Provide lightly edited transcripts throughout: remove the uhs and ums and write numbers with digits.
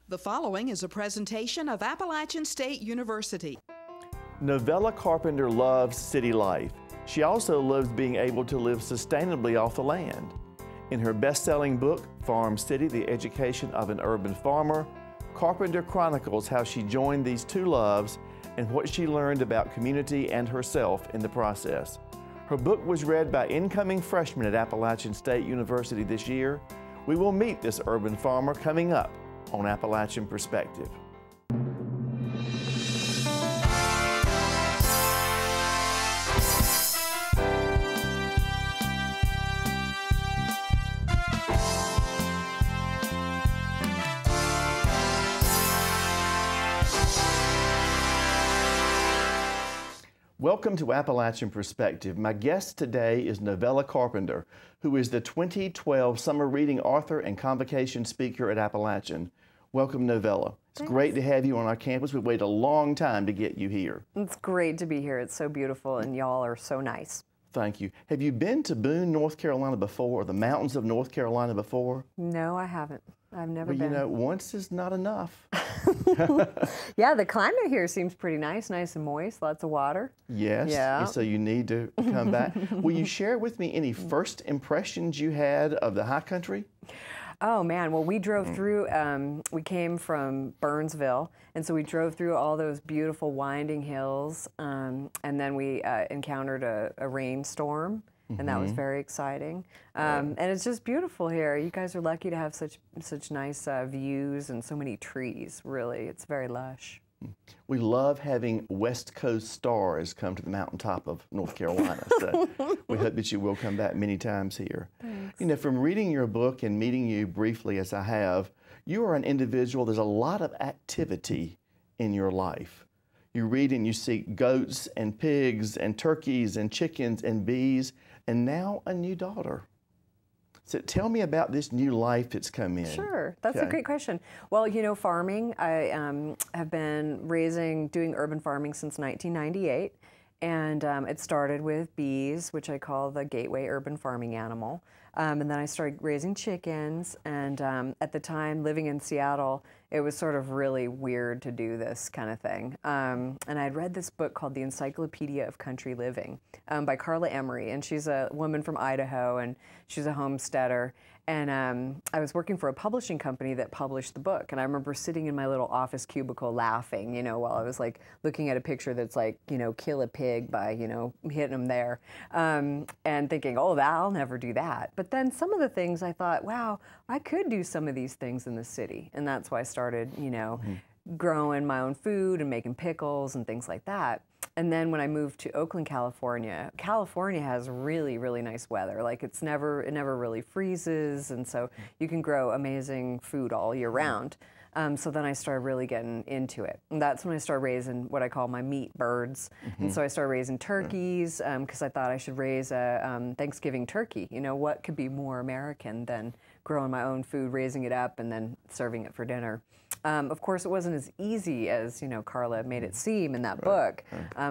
The following is a presentation of Appalachian State University. Novella Carpenter loves city life. She also loves being able to live sustainably off the land. In her best-selling book, Farm City: The Education of an Urban Farmer, Carpenter chronicles how she joined these two loves and what she learned about community and herself in the process. Her book was read by incoming freshmen at Appalachian State University this year. We will meet this urban farmer coming up on Appalachian Perspective. Welcome to Appalachian Perspective. My guest today is Novella Carpenter, who is the 2012 Summer Reading Author and Convocation Speaker at Appalachian. Welcome, Novella. It's Thanks. Great to have you on our campus. We waited a long time to get you here. It's great to be here. It's so beautiful, and y'all are so nice. Thank you. Have you been to Boone, North Carolina before, or the mountains of North Carolina before? No, I haven't. I've never Well, been. you know, once is not enough. Yeah, the climate here seems pretty nice and moist, lots of water. Yes, Yeah. so you need to come back. Will you share with me any first impressions you had of the high country? Oh man, well we drove through, we came from Burnsville, and so we drove through all those beautiful winding hills, and then we encountered a rainstorm, and that was very exciting. And it's just beautiful here. You guys are lucky to have such nice views and so many trees, really. It's very lush. We love having West Coast stars come to the mountaintop of North Carolina, so we hope that you will come back many times here. Thanks. You know, from reading your book and meeting you briefly as I have, you are an individual, there's a lot of activity in your life. You read and you see goats and pigs and turkeys and chickens and bees, and now a new daughter. So tell me about this new life that's come in. Sure, that's a great question. Well, you know, farming, I have been doing urban farming since 1998, and it started with bees, which I call the gateway urban farming animal, and then I started raising chickens, and at the time, living in Seattle, it was sort of really weird to do this kind of thing. And I'd read this book called The Encyclopedia of Country Living by Carla Emery, and she's a woman from Idaho, and she's a homesteader. And I was working for a publishing company that published the book, and I remember sitting in my little office cubicle laughing, you know, while I was like looking at a picture that's like, you know, kill a pig by, you know, hitting them there, and thinking, oh, I'll never do that. But then some of the things I thought, wow, I could do some of these things in the city, and that's why I started, you know, growing my own food and making pickles and things like that. And then when I moved to Oakland, California, California has really, really nice weather. Like it never really freezes, and so you can grow amazing food all year round. So then I started really getting into it. And that's when I started raising what I call my meat birds. And so I started raising turkeys because I thought I should raise a Thanksgiving turkey. You know, what could be more American than growing my own food, raising it up, and then serving it for dinner. Of course, it wasn't as easy as, you know, Carla made it seem in that book.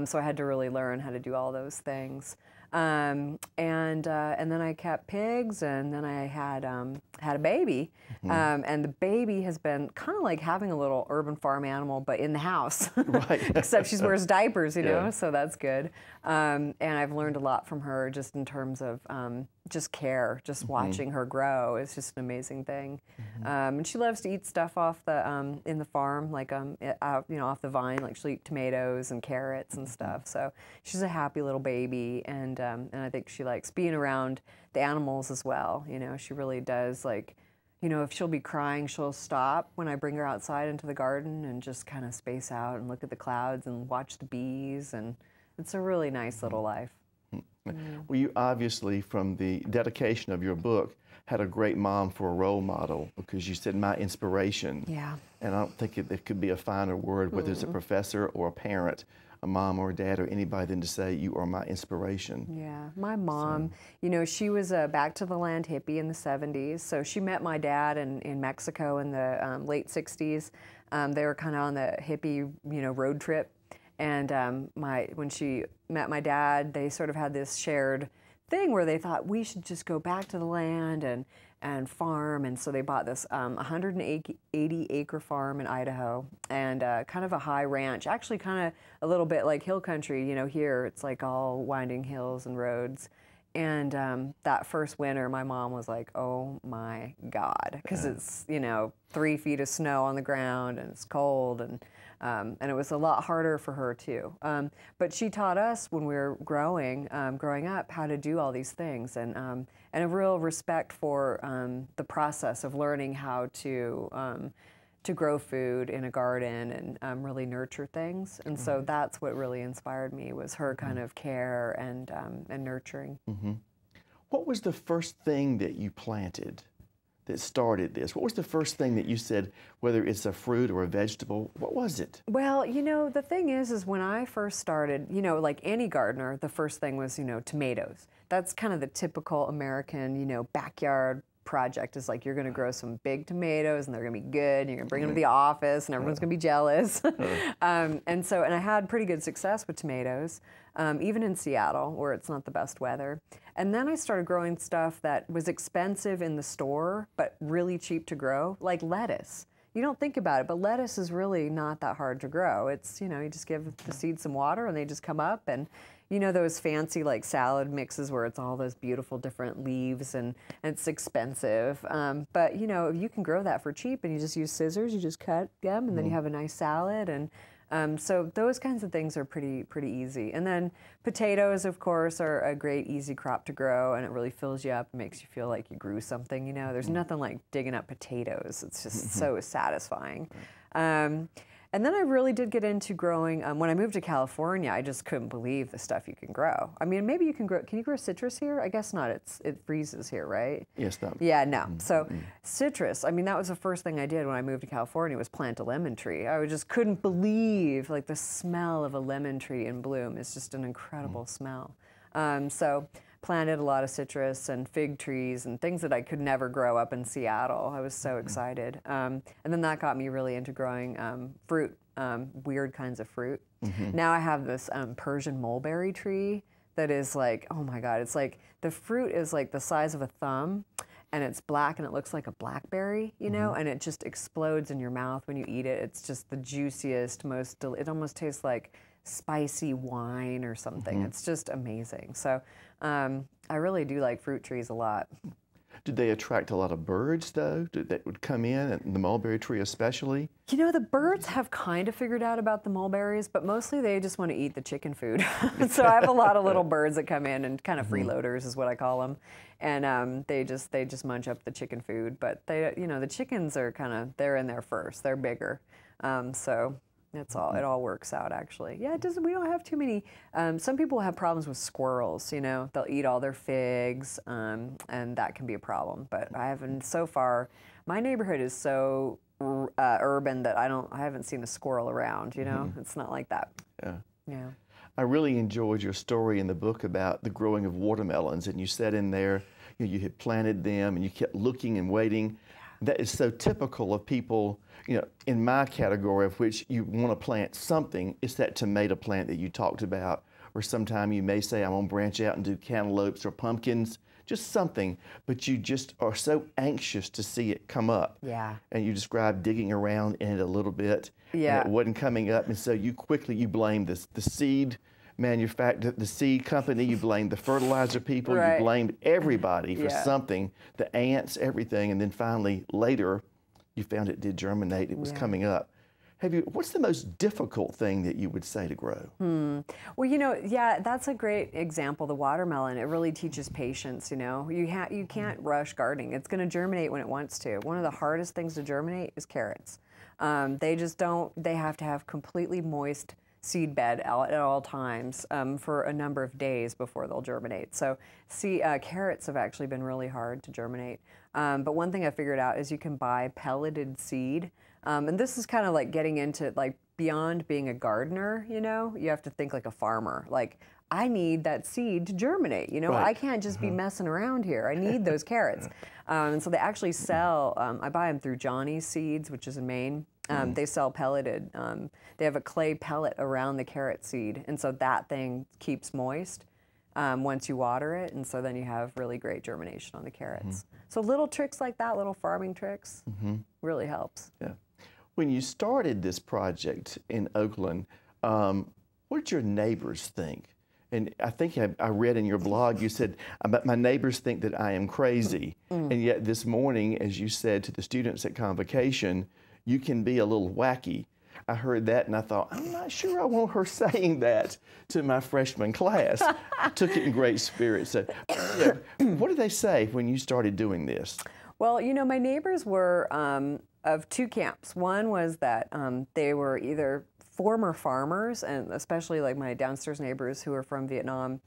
So I had to really learn how to do all those things. And then I kept pigs, and then I had a baby, and the baby has been kind of like having a little urban farm animal, but in the house. Right. Except she wears diapers, you know, so that's good. And I've learned a lot from her just in terms of just care, just watching her grow is just an amazing thing. And she loves to eat stuff off the in the farm, like you know, off the vine. Like she'll eat tomatoes and carrots and stuff. So she's a happy little baby, and I think she likes being around the animals as well. You know, she really does. Like, you know, if she'll be crying, she'll stop when I bring her outside into the garden and just kind of space out and look at the clouds and watch the bees, and it's a really nice little life. Well, you obviously, from the dedication of your book, had a great mom for a role model, because you said my inspiration. Yeah. And I don't think it could be a finer word, whether it's a professor or a parent, a mom or a dad or anybody, than to say you are my inspiration. Yeah, my mom, you know, she was a back to the land hippie in the 70s. So she met my dad in Mexico in the late 60s. They were kind of on the hippie, you know, road trip. And when she met my dad, they sort of had this shared thing where they thought we should just go back to the land and and farm. And so they bought this 180-acre farm in Idaho, and kind of a high ranch, actually kind of a little bit like hill country. You know, here it's like all winding hills and roads. And that first winter, my mom was like, oh my God, because it's, you know, 3 feet of snow on the ground, and it's cold, and it was a lot harder for her too. But she taught us when we were growing up how to do all these things, and a real respect for the process of learning how to grow food in a garden and really nurture things. And so that's what really inspired me, was her kind of care and nurturing. What was the first thing that you planted that started this? What was the first thing that you said, whether it's a fruit or a vegetable, what was it? Well, you know, the thing is when I first started, you know, like any gardener, the first thing was, you know, tomatoes. That's kind of the typical American, you know, backyard project, is like, you're going to grow some big tomatoes and they're going to be good, and you're going to bring them to the office and everyone's going to be jealous. And I had pretty good success with tomatoes, even in Seattle, where it's not the best weather. And then I started growing stuff that was expensive in the store but really cheap to grow, like lettuce. You don't think about it, but lettuce is really not that hard to grow. It's, you know, you just give the seeds some water and they just come up. And you know those fancy like salad mixes where it's all those beautiful different leaves, and it's expensive. But you know, you can grow that for cheap, and you just use scissors, you just cut them, and then you have a nice salad. And so those kinds of things are pretty easy. And then potatoes, of course, are a great easy crop to grow, and it really fills you up and makes you feel like you grew something. You know, there's nothing like digging up potatoes. It's just so satisfying. And then I really did get into growing. When I moved to California, I just couldn't believe the stuff you can grow. I mean, maybe you can grow. Can you grow citrus here? I guess not. It freezes here, right? Yes, no. Yeah, no. So citrus. I mean, that was the first thing I did when I moved to California, was plant a lemon tree. I just couldn't believe, like, the smell of a lemon tree in bloom is just an incredible smell. So planted a lot of citrus and fig trees and things that I could never grow up in Seattle. I was so excited. And then that got me really into growing fruit, weird kinds of fruit. Now I have this Persian mulberry tree that is like, oh my God, it's like, the fruit is like the size of a thumb, and it's black, and it looks like a blackberry, you know, and it just explodes in your mouth when you eat it. It's just the juiciest, it almost tastes like spicy wine or something. It's just amazing. So I really do like fruit trees a lot. Did they attract a lot of birds, though, that would come in, and the mulberry tree especially? You know, the birds have kind of figured out about the mulberries, but mostly they just want to eat the chicken food. So I have a lot of little birds that come in, and kind of freeloaders is what I call them. And they just munch up the chicken food. But they, you know, the chickens are they're in there first. They're bigger. So that's all. It all works out, actually. Yeah, it doesn't. We don't have too many. Some people have problems with squirrels. You know, they'll eat all their figs, and that can be a problem. But I haven't so far. My neighborhood is so urban that I haven't seen a squirrel around. You know, it's not like that. Yeah. Yeah. I really enjoyed your story in the book about the growing of watermelons, and you said in there, you had planted them and you kept looking and waiting. That is so typical of people, you know, in my category, of which you want to plant something. It's that tomato plant that you talked about, or sometime you may say, I'm going to branch out and do cantaloupes or pumpkins, just something, but you just are so anxious to see it come up. Yeah. And you described digging around in it a little bit, yeah, and it wasn't coming up, and so you blame the seed manufacturer, the seed company, you blamed the fertilizer people, right, you blamed everybody for something, the ants, everything, and then finally later you found it did germinate, it was coming up. What's the most difficult thing that you would say to grow? Well, you know, yeah, that's a great example, the watermelon. It really teaches patience, you know. You can't rush gardening. It's going to germinate when it wants to. One of the hardest things to germinate is carrots. They just don't, they have to have completely moist seed bed at all times for a number of days before they'll germinate. So carrots have actually been really hard to germinate. But one thing I figured out is you can buy pelleted seed. And this is kind of like getting into like beyond being a gardener, you know, you have to think like a farmer. Like, I need that seed to germinate, you know, I can't just be messing around here. I need those carrots. And so they actually sell, I buy them through Johnny's Seeds, which is in Maine. They sell pelleted. They have a clay pellet around the carrot seed, and so that thing keeps moist. once you water it, and so then you have really great germination on the carrots. So little tricks like that, little farming tricks, really helps. Yeah. When you started this project in Oakland, what did your neighbors think? And I think I read in your blog, you said, my neighbors think that I am crazy. And yet this morning, as you said to the students at convocation, you can be a little wacky. I heard that and I thought, I'm not sure I want her saying that to my freshman class. I took it in great spirit. So, what did they say when you started doing this? Well, you know, my neighbors were of two camps. One was that they were either former farmers, and especially like my downstairs neighbors who are from Vietnam,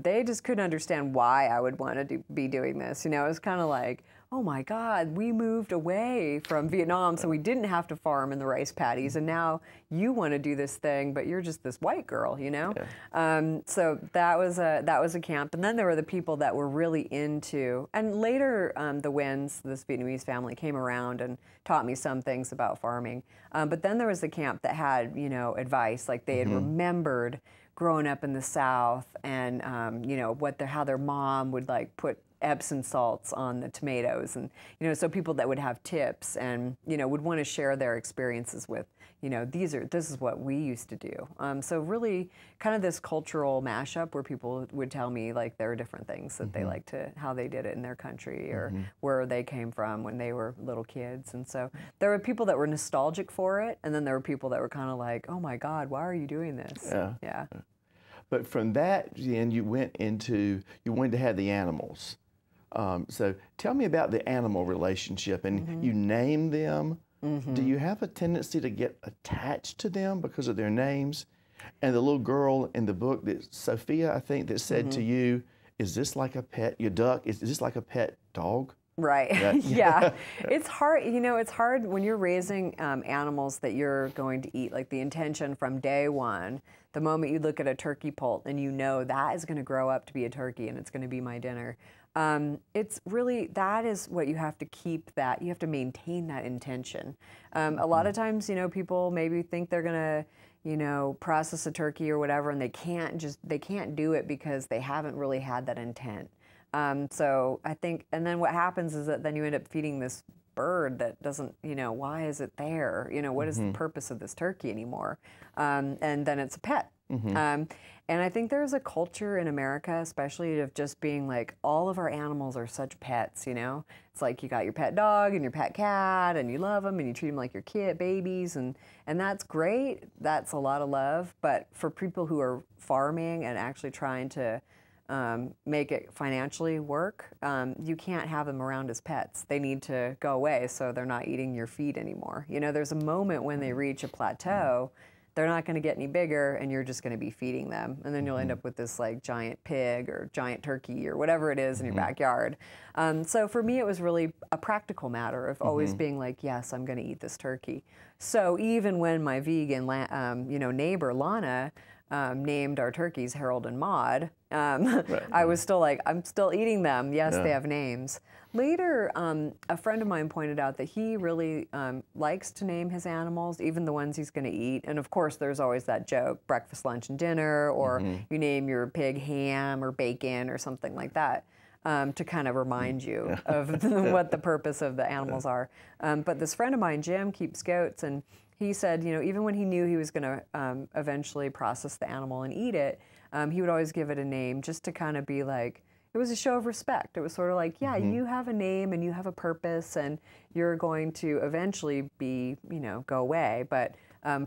they just couldn't understand why I would want to be doing this. You know, it was kind of like, oh my God, we moved away from Vietnam, so we didn't have to farm in the rice paddies, and now you want to do this thing, but you're just this white girl, you know? Yeah. So that was a camp, and then there were the people that were really into, and later the Nguyen's, this Vietnamese family, came around and taught me some things about farming. But then there was the camp that had, you know, advice, like they had remembered growing up in the South, and you know, how their mom would like put Epsom salts on the tomatoes, and you know, so people that would have tips and you know would want to share their experiences with, you know, this is what we used to do. So really kind of this cultural mashup where people would tell me like there are different things that they like to, how they did it in their country or where they came from when they were little kids. And so there were people that were nostalgic for it, and then there were people that were kind of like, oh my God, why are you doing this? Yeah. But from that, then you wanted to have the animals. So tell me about the animal relationship, and you name them. Do you have a tendency to get attached to them because of their names? And the little girl in the book, that Sophia, I think, that said to you, is this like a pet, your duck, is this like a pet dog? Right. Yeah. It's hard, you know, it's hard when you're raising animals that you're going to eat, like the intention from day one, the moment you look at a turkey poult and you know that is going to grow up to be a turkey and it's going to be my dinner. It's really, that is what you have to keep, that you have to maintain that intention. A lot of times, you know, people maybe think they're going to, you know, process a turkey or whatever, and they can't do it because they haven't really had that intent. So I think, and then what happens is that then you end up feeding this bird that doesn't, you know, why is it there? You know, what is the purpose of this turkey anymore? And then it's a pet. And I think there's a culture in America, especially of just being like, all of our animals are such pets, you know? It's like you got your pet dog and your pet cat, and you love them and you treat them like your babies, and that's great. That's a lot of love. But for people who are farming and actually trying to make it financially work, you can't have them around as pets. They need to go away so they're not eating your feed anymore. You know, there's a moment when they reach a plateau, they're not going to get any bigger, and you're just going to be feeding them. And then you'll end up with this like giant pig or giant turkey or whatever it is in your backyard. So for me, it was really a practical matter of always being like, yes, I'm going to eat this turkey. So even when my vegan you know, neighbor, Lana, named our turkeys Harold and Maude, I was still like, I'm still eating them. Yes, they have names. Later, a friend of mine pointed out that he really likes to name his animals, even the ones he's going to eat. And of course, there's always that joke, breakfast, lunch, and dinner, or you name your pig ham or bacon or something like that, to kind of remind you of what the purpose of the animals are. But this friend of mine, Jim, keeps goats, and he said, you know, even when he knew he was going to eventually process the animal and eat it, he would always give it a name just to kind of be like, it was a show of respect. It was sort of like, yeah, you have a name and you have a purpose, and you're going to eventually be, you know, go away. But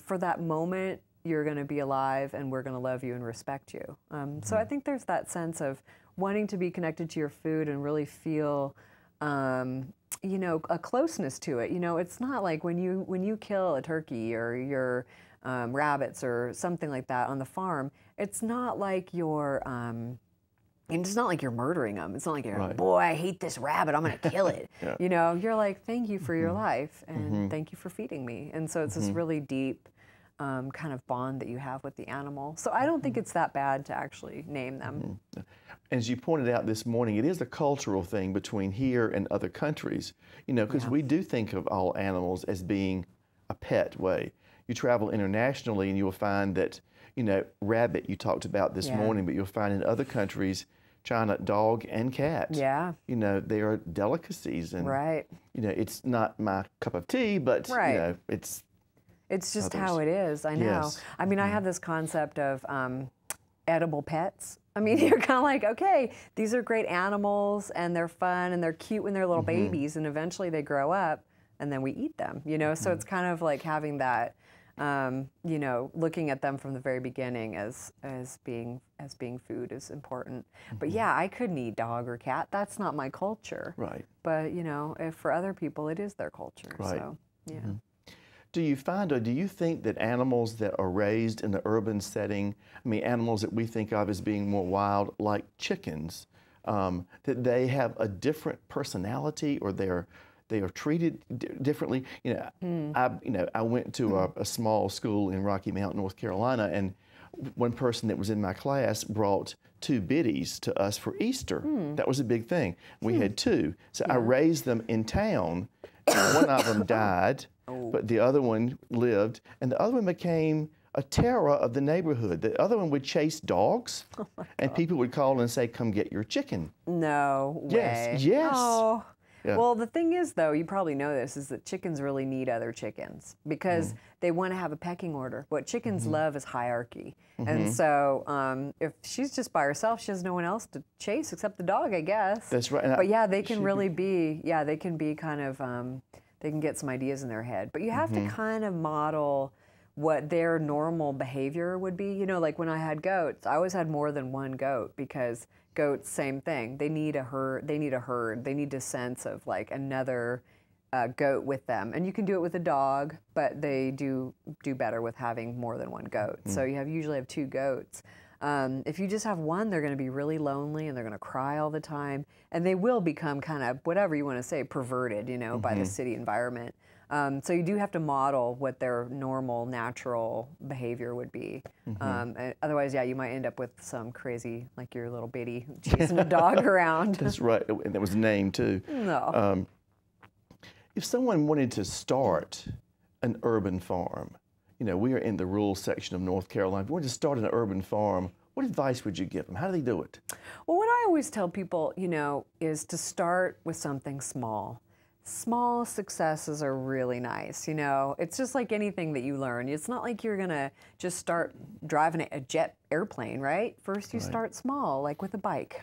for that moment, you're going to be alive, and we're going to love you and respect you. So I think there's that sense of wanting to be connected to your food and really feel, you know, a closeness to it. You know, it's not like when you kill a turkey or your rabbits or something like that on the farm, it's not like you're it's not like you're murdering them. It's not like you're, boy, I hate this rabbit, I'm going to kill it. You know, you're like, thank you for your life, and thank you for feeding me. And so it's this really deep kind of bond that you have with the animal. So I don't think it's that bad to actually name them. As you pointed out this morning, it is a cultural thing between here and other countries, you know, because we do think of all animals as being a pet way. you travel internationally and you'll find that, you know, rabbit you talked about this morning, but you'll find in other countries, China, dog and cat. Yeah. You know, they are delicacies. And, you know, it's not my cup of tea, but, you know, it's just how it is. I know. Yes. I mean, I have this concept of edible pets. I mean, you're kind of like, okay, these are great animals and they're fun and they're cute when they're little babies, and eventually they grow up and then we eat them, you know? So it's kind of like having that, you know, looking at them from the very beginning as being food is important. But yeah, I couldn't eat dog or cat. That's not my culture. Right. But, you know, if for other people it is their culture. Right. So, yeah. Do you find, or do you think that animals that are raised in the urban setting, I mean, animals that we think of as being more wild, like chickens, that they have a different personality, or they are treated differently? You know, I went to a small school in Rocky Mount, North Carolina, and one person that was in my class brought 2 biddies to us for Easter. That was a big thing. We had 2. So I raised them in town. One of them died, but the other one lived, and the other one became a terror of the neighborhood. The other one would chase dogs, and people would call and say, "Come get your chicken." No way. Yes, yes. Oh. Yeah. Well, the thing is, though, you probably know this, is that chickens really need other chickens because they want to have a pecking order. What chickens love is hierarchy. And so if she's just by herself, she has no one else to chase except the dog, I guess. That's right. And but yeah, they can really be, they can be kind of, they can get some ideas in their head. But you have to kind of model what their normal behavior would be. You know, like when I had goats, I always had more than one goat because goats, same thing. They need a herd. They need a herd. They need a sense of like another goat with them. And you can do it with a dog, but they do better with having more than one goat. So you usually have 2 goats. If you just have one, they're going to be really lonely and they're going to cry all the time, and they will become kind of, whatever you want to say, perverted, you know, by the city environment. So you do have to model what their normal, natural behavior would be. Otherwise, yeah, you might end up with some crazy, like your little bitty chasing a dog around. That's right, and that was named too. No. If someone wanted to start an urban farm, you know, we are in the rural section of North Carolina. If you wanted to start an urban farm, what advice would you give them? How do they do it? Well, what I always tell people, you know, is to start with something small. Small successes are really nice, you know. It's just like anything that you learn. It's not like you're gonna just start driving a jet airplane, right? First you start small, like with a bike.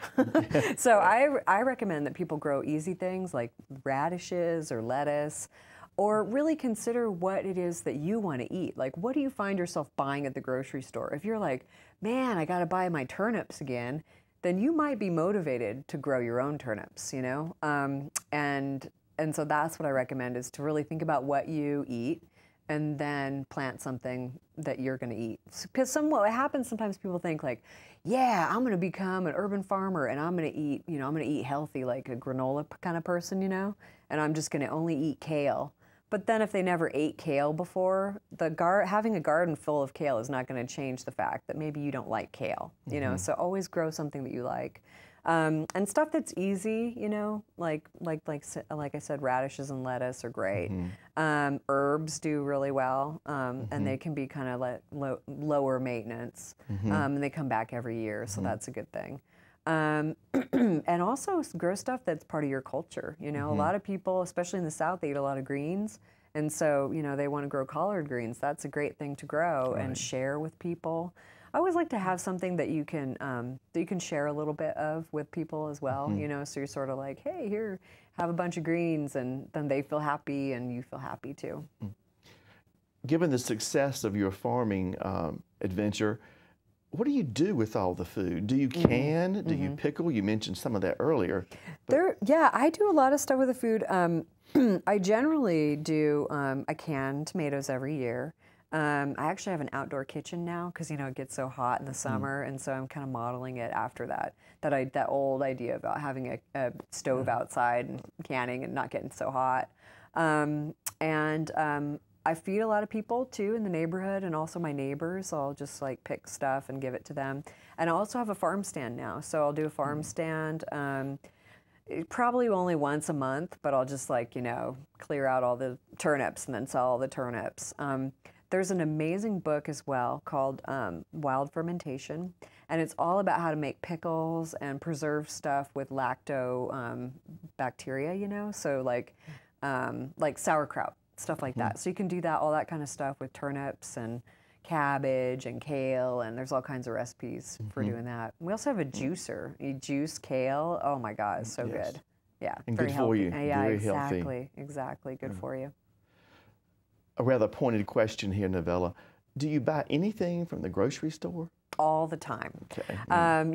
So I recommend that people grow easy things like radishes or lettuce, or really consider what it is that you want to eat. Like, what do you find yourself buying at the grocery store? If you're like, man, I gotta buy my turnips again, then you might be motivated to grow your own turnips, you know? And so that's what I recommend, is to really think about what you eat and then plant something that you're going to eat. Because what happens sometimes, people think like, yeah, I'm going to become an urban farmer and I'm going to eat, you know, I'm going to eat healthy, like a granola kind of person, you know, and I'm just going to only eat kale. But then if they never ate kale before, having a garden full of kale is not going to change the fact that maybe you don't like kale, you know, so always grow something that you like. And stuff that's easy, you know, like I said, radishes and lettuce are great. Herbs do really well, and they can be kind of like lower maintenance, and they come back every year, so that's a good thing. And also grow stuff that's part of your culture. You know, a lot of people, especially in the South, they eat a lot of greens, and so you know they want to grow collard greens. That's a great thing to grow and share with people. I always like to have something that you can share a little bit of with people as well. You know, so you're sort of like, hey, here, have a bunch of greens, and then they feel happy and you feel happy too. Given the success of your farming adventure, what do you do with all the food? Do you can? Do you pickle? You mentioned some of that earlier. Yeah, I do a lot of stuff with the food. I generally do. I can tomatoes every year. I actually have an outdoor kitchen now because, you know, it gets so hot in the summer, and so I'm kind of modeling it after that old idea about having a stove outside and canning and not getting so hot. I feed a lot of people too in the neighborhood, and also my neighbors. I'll just like pick stuff and give it to them. And I also have a farm stand now, so I'll do a farm stand. Probably only once a month, but I'll just like, you know, clear out all the turnips and then sell all the turnips. There's an amazing book as well called Wild Fermentation, and it's all about how to make pickles and preserve stuff with lacto bacteria, you know, so like sauerkraut, stuff like that. So you can do that, all that kind of stuff with turnips and cabbage and kale, and there's all kinds of recipes for doing that. We also have a juicer. You juice kale. Oh my God, it's so good. Yeah, and very good healthy. for you. Yeah, very exactly, healthy. exactly. Good for you. A rather pointed question here, Novella. Do you buy anything from the grocery store? All the time. Okay.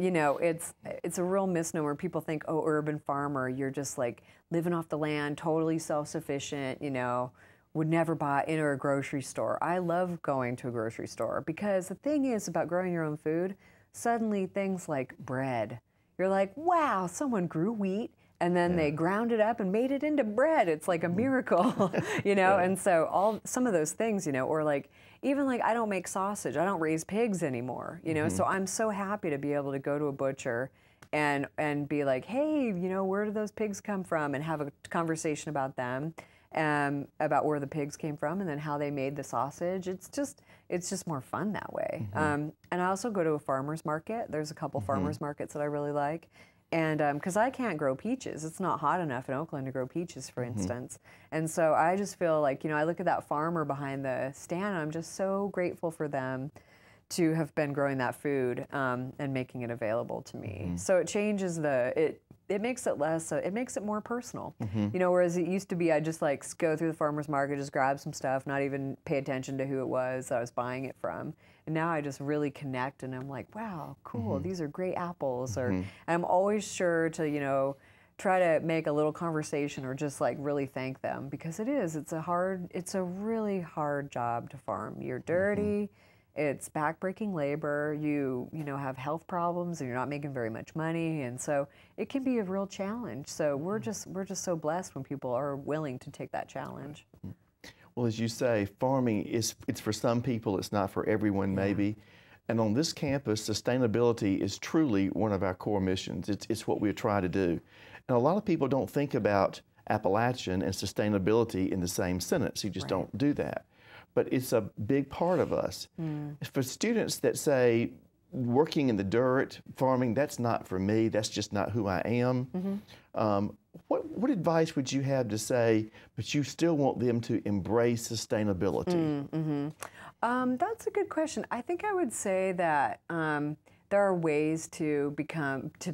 You know, it's a real misnomer. People think, oh, urban farmer, you're just like living off the land, totally self-sufficient, you know, would never buy in a grocery store. I love going to a grocery store because the thing is about growing your own food, suddenly things like bread, you're like, wow, someone grew wheat and then they ground it up and made it into bread. It's like a miracle, you know? And so some of those things, you know, or like, even like I don't make sausage, I don't raise pigs anymore, you know? So I'm so happy to be able to go to a butcher and be like, hey, you know, where do those pigs come from? And have a conversation about them, about where the pigs came from and then how they made the sausage. It's just more fun that way. And I also go to a farmer's market. There's a couple farmer's markets that I really like. And because I can't grow peaches. It's not hot enough in Oakland to grow peaches, for instance. And so I just feel like, you know, I look at that farmer behind the stand, and I'm just so grateful for them to have been growing that food and making it available to me. So it changes it makes it less, it makes it more personal. You know, whereas it used to be, I'd just like go through the farmer's market, just grab some stuff, not even pay attention to who it was that I was buying it from. And now I just really connect, and I'm like, wow, cool, these are great apples. And I'm always sure to, you know, try to make a little conversation or just like really thank them, because it's a really hard job to farm. You're dirty. It's backbreaking labor. You know, have health problems, and you're not making very much money, and so it can be a real challenge. So we're just so blessed when people are willing to take that challenge. Well, as you say, farming it's for some people. It's not for everyone, maybe. And on this campus, sustainability is truly one of our core missions. It's what we try to do. And a lot of people don't think about Appalachian and sustainability in the same sentence. You just don't do that. But it's a big part of us. For students that say, working in the dirt, farming, that's not for me, that's just not who I am, what advice would you have to say, but you still want them to embrace sustainability? That's a good question. I think I would say that there are ways to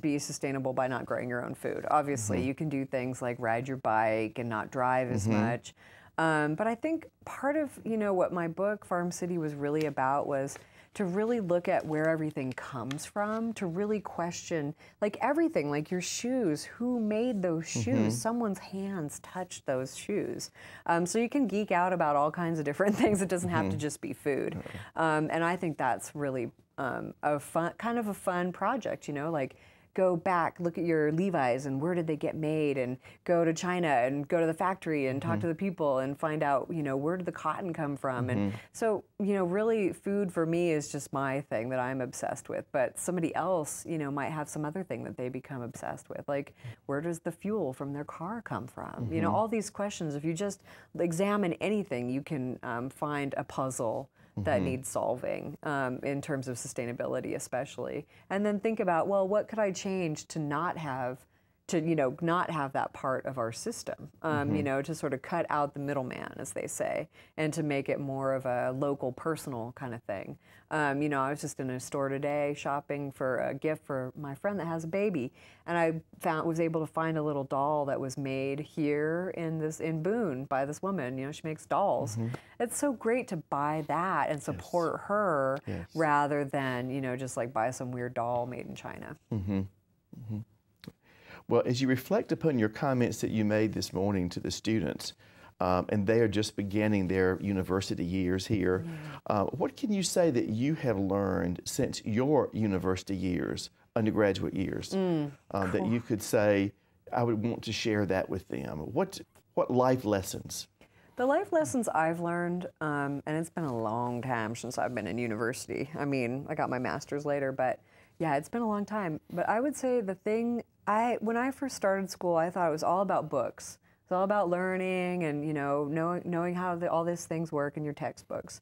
be sustainable by not growing your own food. Obviously, you can do things like ride your bike and not drive as much. But I think part of, you know, what my book, Farm City, was really about was to really look at where everything comes from, to really question, like everything, like your shoes, who made those shoes? Someone's hands touched those shoes. So you can geek out about all kinds of different things. It doesn't have to just be food. And I think that's really kind of a fun project, you know, like go back, look at your Levi's and where did they get made, and go to China and go to the factory and talk to the people and find out, you know, where did the cotton come from? And so, you know, really food for me is just my thing that I'm obsessed with, but somebody else, you know, might have some other thing that they become obsessed with, like where does the fuel from their car come from? You know, all these questions, if you just examine anything, you can find a puzzle that needs solving in terms of sustainability especially. And then think about, well, what could I change to not have that part of our system, you know, to sort of cut out the middleman, as they say, and to make it more of a local, personal kind of thing. You know, I was just in a store today shopping for a gift for my friend that has a baby, and I was able to find a little doll that was made here in Boone by this woman. You know, she makes dolls. It's so great to buy that and support her rather than, you know, just like buy some weird doll made in China. Well, as you reflect upon your comments that you made this morning to the students, and they are just beginning their university years here, what can you say that you have learned since your university years, undergraduate years, that you could say, I would want to share that with them? What life lessons? The life lessons I've learned, and it's been a long time since I've been in university. I mean, I got my master's later, but yeah, it's been a long time. But I would say the thing, when I first started school, I thought it was all about books. It's all about learning and, you know, knowing how all these things work in your textbooks.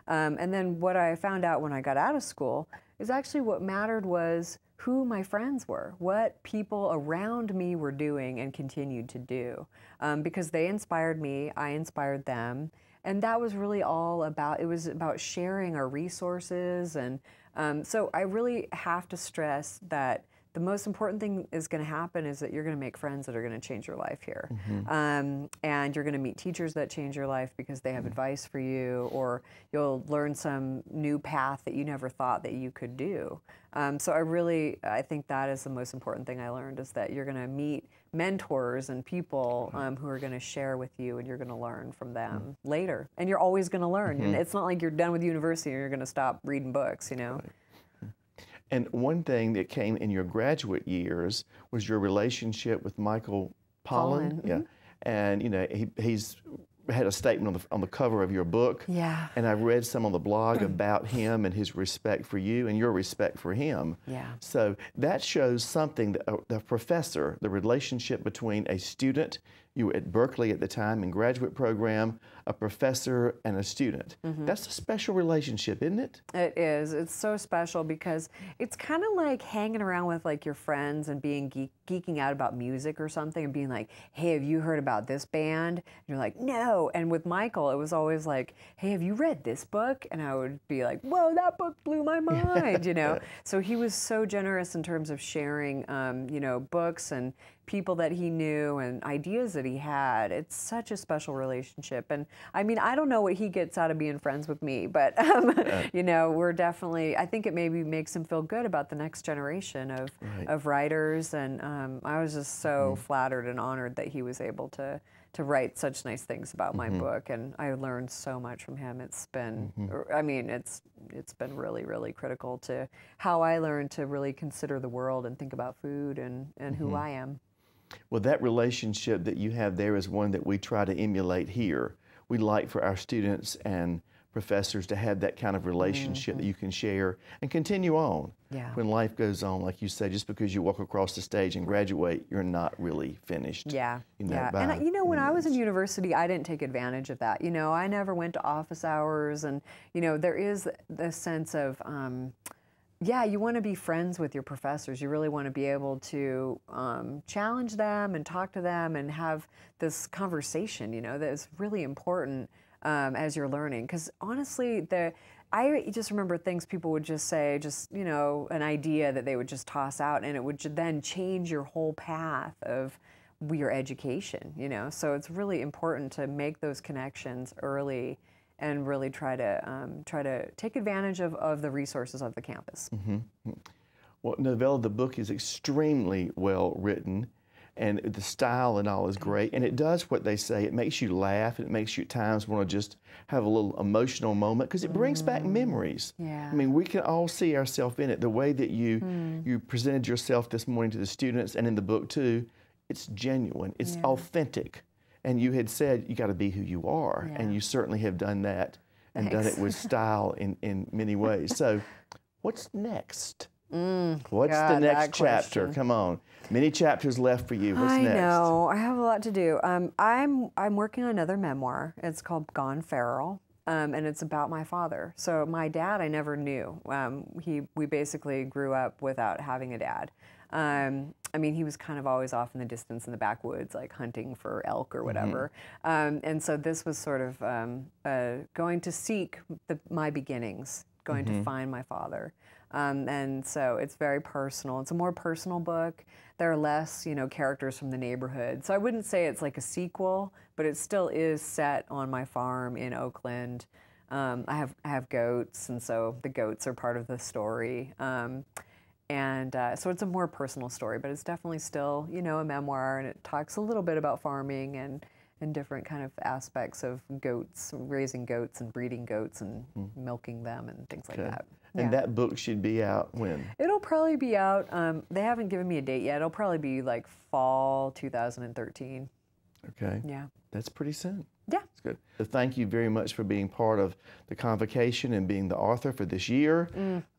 And then what I found out when I got out of school is actually what mattered was who my friends were, what people around me were doing and continued to do. Because they inspired me, I inspired them. And that was really all about, it was about sharing our resources. And so I really have to stress that the most important thing is going to happen is that you're going to make friends that are going to change your life here. And you're going to meet teachers that change your life because they have advice for you, or you'll learn some new path that you never thought that you could do. So I think that is the most important thing I learned, is that you're going to meet mentors and people who are going to share with you, and you're going to learn from them later. And you're always going to learn. It's not like you're done with university and you're going to stop reading books, you know? And one thing that came in your graduate years was your relationship with Michael Pollan. Yeah, and you know he's had a statement on the cover of your book. Yeah. And I've read some on the blog about him and his respect for you and your respect for him. Yeah. So that shows something that the professor, the relationship between a student, you were at Berkeley at the time in graduate program, a professor and a student. That's a special relationship, isn't it? It is. It's so special because it's kind of like hanging around with like your friends and being geeking out about music or something and being like, hey, have you heard about this band? And you're like, no. And with Michael, it was always like, hey, have you read this book? And I would be like, whoa, that book blew my mind, you know? So he was so generous in terms of sharing, you know, books and people that he knew and ideas that he had. It's such a special relationship. And I mean, I don't know what he gets out of being friends with me, but you know, we're definitely, I think it maybe makes him feel good about the next generation of writers. And I was just so flattered and honored that he was able to write such nice things about my book. And I learned so much from him. It's been, I mean, it's been really, really critical to how I learned to really consider the world and think about food and who I am. Well, that relationship that you have there is one that we try to emulate here. We like for our students and professors to have that kind of relationship that you can share and continue on. Yeah. When life goes on, like you say, just because you walk across the stage and graduate, you're not really finished. Yeah, you know, and you know, when I was in university, I didn't take advantage of that. You know, I never went to office hours, and you know, there is this sense of yeah, you want to be friends with your professors. You really want to be able to challenge them and talk to them and have this conversation, you know, that is really important as you're learning. Because honestly, I just remember things people would just say, just, you know, an idea that they would just toss out, and it would then change your whole path of your education, you know. So it's really important to make those connections early and really try to take advantage of the resources of the campus. Well, Novella, the book is extremely well written, and the style and all is great, and it does what they say. It makes you laugh, and it makes you at times want to just have a little emotional moment, because it brings back memories. Yeah. I mean, we can all see ourselves in it. The way that you presented yourself this morning to the students, and in the book too, it's genuine, it's authentic. And you had said you got to be who you are, and you certainly have done that, and done it with style in many ways. So, what's next? What's the next chapter? Come on, many chapters left for you. What's next? I know, I have a lot to do. I'm working on another memoir. It's called Gone Feral, and it's about my father. So my dad, I never knew. We basically grew up without having a dad. I mean, he was kind of always off in the distance in the backwoods, like hunting for elk or whatever. And so this was sort of going to seek my beginnings, going to find my father. And so it's very personal. It's a more personal book. There are less, you know, characters from the neighborhood. So I wouldn't say it's like a sequel, but it still is set on my farm in Oakland. I have goats, and so the goats are part of the story. And so it's a more personal story, but it's definitely still, you know, a memoir, and it talks a little bit about farming and different kind of aspects of goats, raising goats and breeding goats and milking them and things like that. And that book should be out when? It'll probably be out, they haven't given me a date yet. It'll probably be like fall 2013. Okay. Yeah. That's pretty soon. Yeah. That's good. So thank you very much for being part of the convocation and being the author for this year.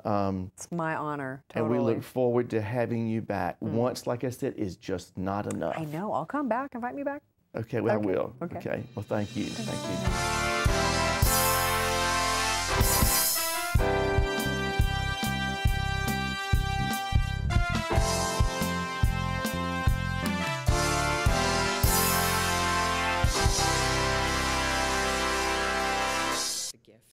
It's my honor, totally. And we look forward to having you back. Once, like I said, is just not enough. I know. I'll come back. Invite me back. Okay, well, I will. Okay. Well, thank you. Thank you.